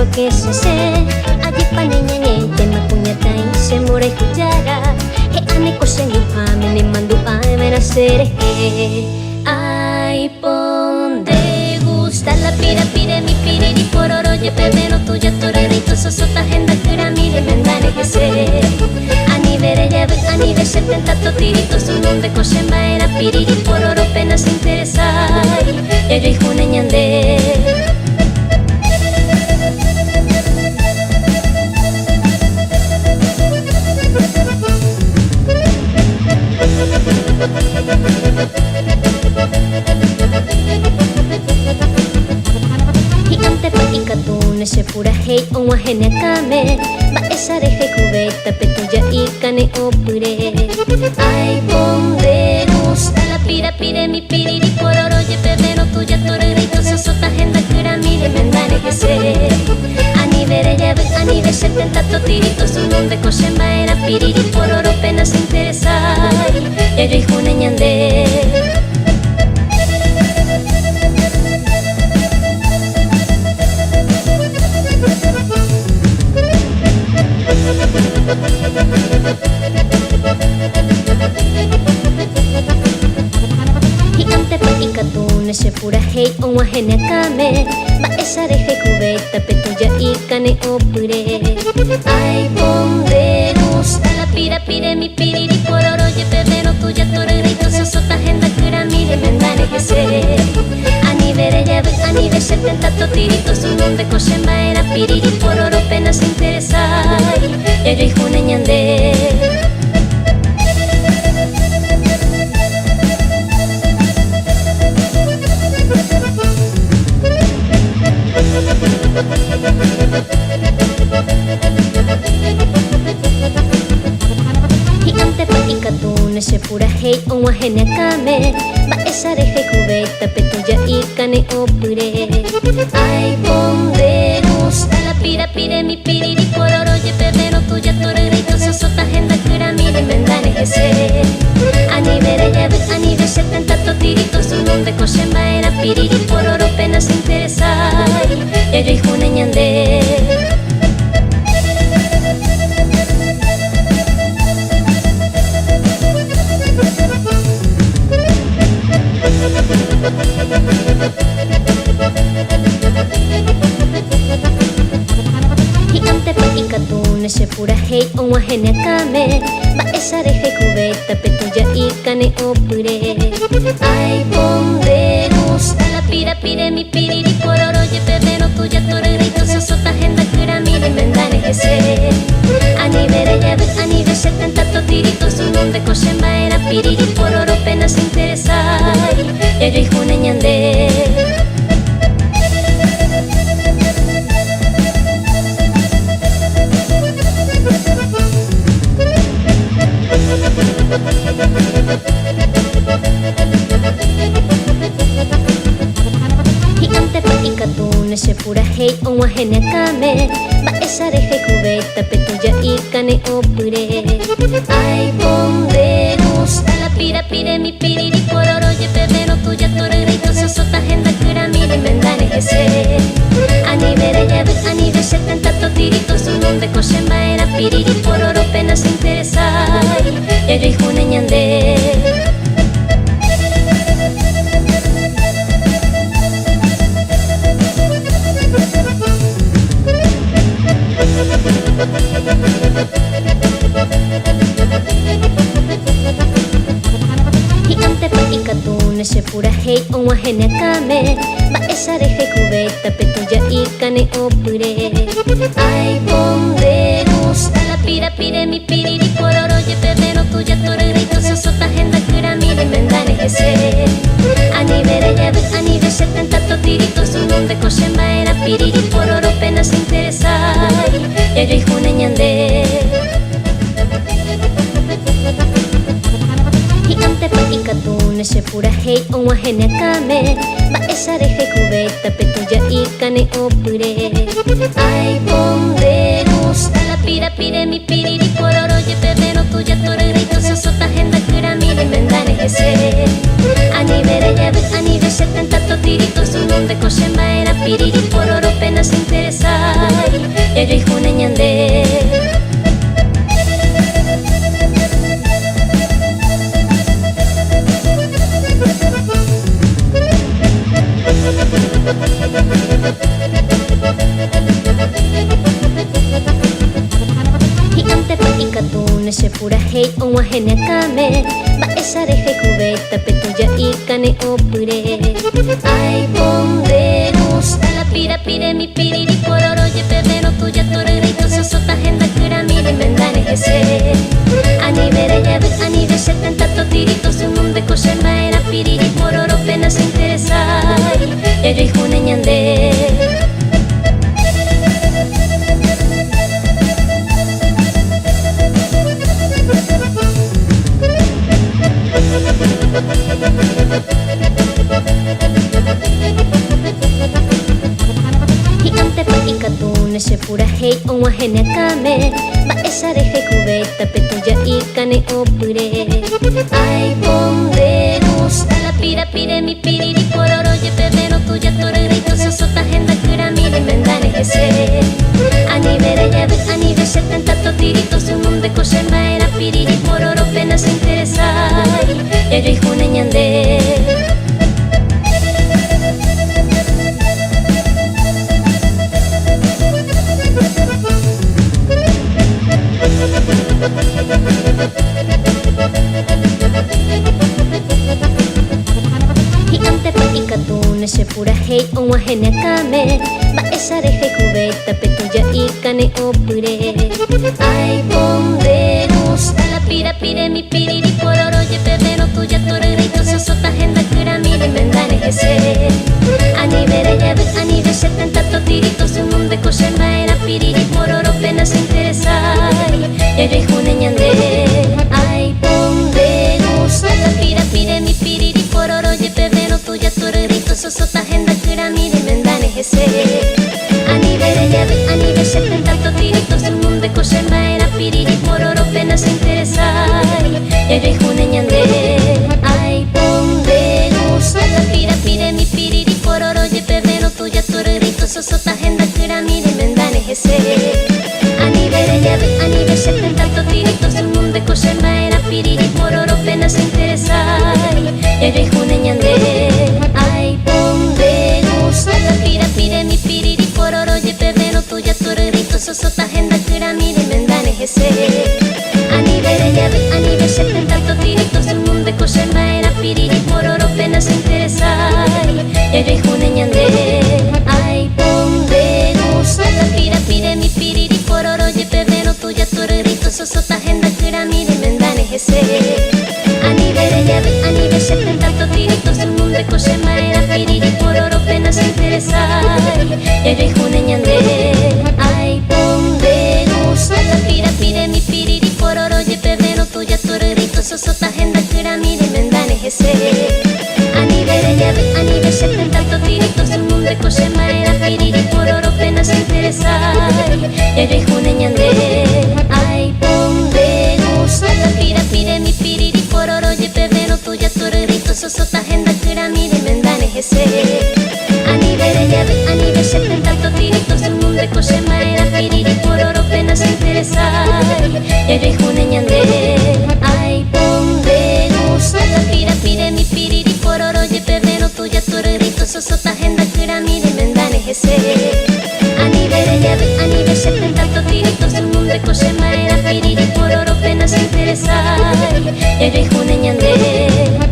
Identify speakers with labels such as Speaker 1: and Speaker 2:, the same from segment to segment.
Speaker 1: Sugo que se Allí paneña te mapuñatain se mora y cuchara He ane kosen infame ni mandu ay menacere Ay ponde gusta la pira pire mi piriri pororo Ye pebero tuya torerito sosota agenda cura mire mendane que se Ani vere llave ani de 70 totiritos un nombre kosen era piriri pororo penas interesar Ya yo hijo neñande se pura hei on wahene kame ba esareje cubeta petuya y cane opure ay bonde gusta la pira pire mi piriri pororo ye pebero tuya torerito sosota agenda cura mire mendane que se ani vere llave ani de 70 totiritos un nombre koshemba era piriri pororo penas interesar ya yo hijo neñande se pura hei on wahene kame ba esareje cubeta petuya y cane opure ay bonde gusta la pira pire mi piriri pororo ye pebero tuya torerito sosota agenda cura mire mendane que se ani vere llave ani de 70 totiritos un nombre koshemba era piriri pororo penas interesar ya yo hijo neñande se pura hei on wahene kame ba esareje cubeta petuya y cane opure ay bonde gusta la pira pire mi piriri pororo ye pebero tuya torerito sosota agenda cura mire mendane que se ani vere llave ani de 70 totiritos un nombre koshemba era piriri pororo penas interesar ya yo hijo neñande se pura hei on wahene kame ba esareje cubeta petuya y cane opure ay bonde gusta la pira pire mi piriri pororo ye pebero tuya torerito sosota agenda cura mire mendane que se ani vere llave ani de 70 totiritos un nombre koshemba era piriri pororo penas interesar ya yo hijo neñande se pura hei on wahene kame ba esareje cubeta petuya y cane opure ay bonde gusta la pira pire mi piriri pororo ye pebero tuya torerito sosota agenda cura mire mendane que se ani vere llave ani de 70 totiritos un nombre koshemba era piriri pororo penas interesar ya yo hijo neñande se pura hei on wahene kame ba esareje cubeta petuya y cane opure ay bonde gusta la pira pire mi piriri pororo ye pebero tuya torerito sosota agenda cura mire mendane que se ani vere llave ani de 70 totiritos un nombre koshemba era piriri pororo penas interesar ya yo hijo neñande se pura hei on wahene kame ba esareje cubeta petuya y cane opure ay bonde gusta la pira pire mi piriri pororo ye pebero tuya torerito sosota agenda cura mire mendane que se ani vere llave ani de 70 totiritos un nombre koshemba era piriri pororo penas interesar hene akame Baesareje cubeta petuya y cane opure Ay, donde gusta la pira pire mi piriri pororo Yepe no tuya torerito sosota agenda kura mire mendane jese Anibere llave anibe 70 totiritos un mundo koshe maera piriri pororo pena se interesa Ya yo hijo neñande se pura hei on wahene akame Baesareje cubeta petuya y cane opure Ay, donde gusta la pira pire mi piriri pororo Yepe no tuya torerito sosota agenda kura mire mendane jese Anibere llave anibe 70 totiritos un mundo koshe maera piriri pororo pena se interesa Ya yo hijo neñande se pura hei on wahene akame Baesareje cubeta petuya y cane opure Ay, donde gusta la pira pire mi piriri pororo Yepe no tuya torerito sosota agenda kura mire mendane jese Anibere llave anibe 70 totiritos un mundo koshe maera piriri pororo pena se interesa Ya yo hijo neñande Ay, donde gusta la pira pire mi piriri pororo Yepe no tuya torerito sosota agenda kura mire mendane jese Anibere llave anibe 70 totiritos un mundo koshe maera piriri pororo pena se interesa Ya yo hijo neñande Ay, donde gusta la pira pire mi piriri pororo Yepe no tuya torerito sosota agenda kura mire mendane jese Anibere llave anibe 70 totiritos un mundo koshe maera piriri pororo pena se interesa Ya yo hijo neñande Ay, donde gusta la pira pire mi piriri pororo Yepe no tuya torerito sosota agenda kura mire mendane jese Anibere llave anibe 70 totiritos un mundo koshe maera piriri pororo pena se interesa Ya yo hijo neñande Ay, donde gusta la pira pire mi piriri pororo Yepe no tuya torerito sosota agenda kura mire mendane jese Anibere llave anibe 70 totiritos un mundo koshe maera piriri pororo pena se interesa Ya yo hijo neñande Ay, donde gusta la pira pire mi piriri pororo Yepe no tuya torerito sosota agenda kura mire mendane jese Anibere llave anibe 70 totiritos un mundo koshe maera piriri pororo pena se interesa Ya yo hijo neñande Ay, donde gusta la pira pire mi piriri pororo Yepe no tuya torerito sosota agenda kura mire mendane jese Anibere llave anibe 70 totiritos un mundo koshe maera piriri pororo pena se interesa Ya yo hijo neñande Ay, donde gusta la pira pire mi piriri pororo Yepe no tuya torerito sosota agenda kura mire mendane jese Anibere llave anibe 70 totiritos un mundo koshe maera piriri pororo pena se interesa Ya yo hijo neñande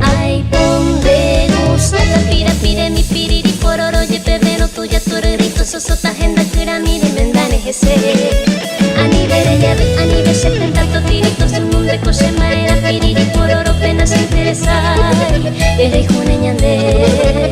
Speaker 1: Ay, donde gusta la pira pire mi piriri pororo Yepe no tuya torerito sosota agenda kura mire mendane jese Anibere llave anibe 70 totiritos un mundo koshe maera piriri pororo pena se interesa Ya yo hijo neñande